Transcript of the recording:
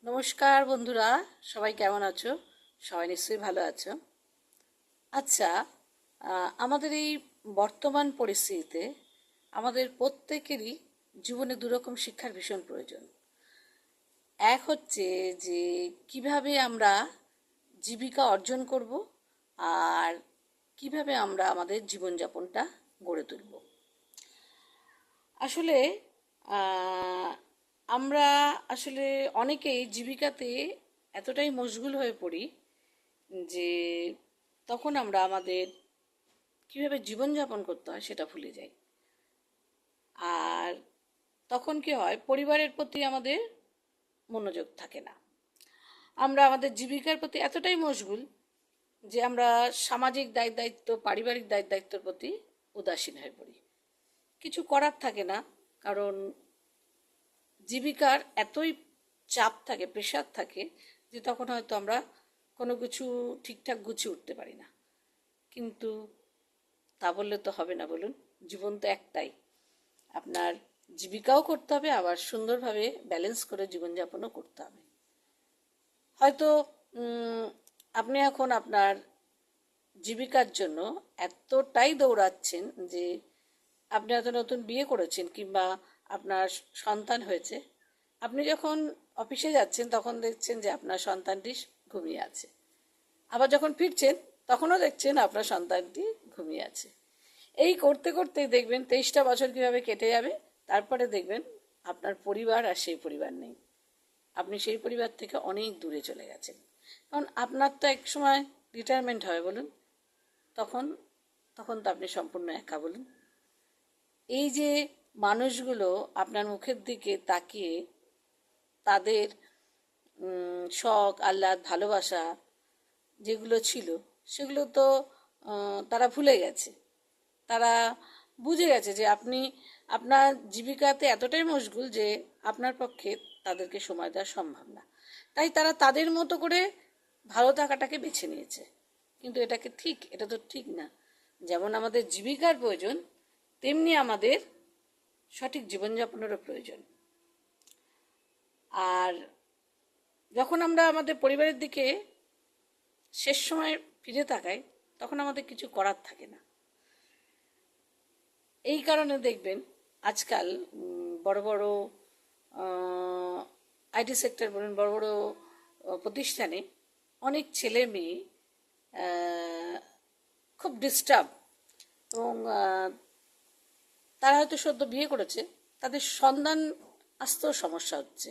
নমস্কার বন্ধুরা, সবাই কেমন আছো? সবাই নিশ্চয়ই ভালো আছো। আচ্ছা, আমাদের এই বর্তমান পরিস্থিতিতে আমাদের প্রত্যেকেরই জীবনে দুরকম শিক্ষার ভীষণ প্রয়োজন। এক হচ্ছে যে কিভাবে আমরা জীবিকা অর্জন করব, আর কিভাবে আমরা আমাদের জীবনযাপনটা গড়ে তুলব। আসলে আহ, আমরা আসলে অনেকেই জীবিকাতে এতটাই মশগুল হয়ে পড়ি যে তখন আমরা আমাদের কিভাবে জীবনযাপন করতে হয় সেটা ভুলে যাই। আর তখন কি হয়, পরিবারের প্রতি আমাদের মনোযোগ থাকে না। আমরা আমাদের জীবিকার প্রতি এতটাই মশগুল যে আমরা সামাজিক দায়িত্ব, পারিবারিক দায়িত্বের প্রতি উদাসীন হয়ে পড়ি। কিছু করার থাকে না, কারণ জীবিকার এতই চাপ থাকে, প্রেশার থাকে, যে তখন হয়তো আমরা কোনো কিছু ঠিকঠাক গুছিয়ে উঠতে পারি না। কিন্তু তা বললে তো হবে না, বলুন। জীবন তো একটাই। আপনার জীবিকাও করতে হবে, আবার সুন্দরভাবে ব্যালেন্স করে জীবনযাপনও করতে হবে। হয়তো আপনি এখন আপনার জীবিকার জন্য এতটাই দৌড়াচ্ছেন যে আপনি হয়তো নতুন বিয়ে করেছেন কিংবা আপনার সন্তান হয়েছে। আপনি যখন অফিসে যাচ্ছেন তখন দেখছেন যে আপনার সন্তানটি ঘুমিয়ে আছে। আবার যখন ফিরছেন তখনও দেখছেন আপনার সন্তানটি ঘুমিয়ে আছে। এই করতে করতেই দেখবেন 23টা বছর কীভাবে কেটে যাবে। তারপরে দেখবেন আপনার পরিবার আর সেই পরিবার নেই। আপনি সেই পরিবার থেকে অনেক দূরে চলে গেছেন। কারণ আপনার তো এক সময় রিটায়ারমেন্ট হবে, বলুন। তখন তখন তো আপনি সম্পূর্ণ একা, বলুন। এই যে মানুষগুলো আপনার মুখের দিকে তাকিয়ে তাদের শখ, আহ্লাদ, ভালোবাসা যেগুলো ছিল সেগুলো তো তারা ভুলে গেছে। তারা বুঝে গেছে যে আপনি আপনার জীবিকাতে এতটাই মশগুল যে আপনার পক্ষে তাদেরকে সময় দেওয়া সম্ভব না। তাই তারা তাদের মতো করে ভালো থাকাটাকে বেছে নিয়েছে। কিন্তু এটাকে ঠিক, এটা তো ঠিক না। যেমন আমাদের জীবিকার প্রয়োজন, তেমনি আমাদের সঠিক জীবনযাপনেরও প্রয়োজন। আর যখন আমরা আমাদের পরিবারের দিকে শেষ সময় ফিরে তাকাই, তখন আমাদের কিছু করার থাকে না। এই কারণে দেখবেন আজকাল বড় বড় আইটি সেক্টর বলুন, বড় বড় প্রতিষ্ঠানে অনেক ছেলে মেয়ে খুব ডিস্টার্ব, এবং তারা হয়তো সদ্য বিয়ে করেছে, তাদের সন্তান আসতেও সমস্যা হচ্ছে।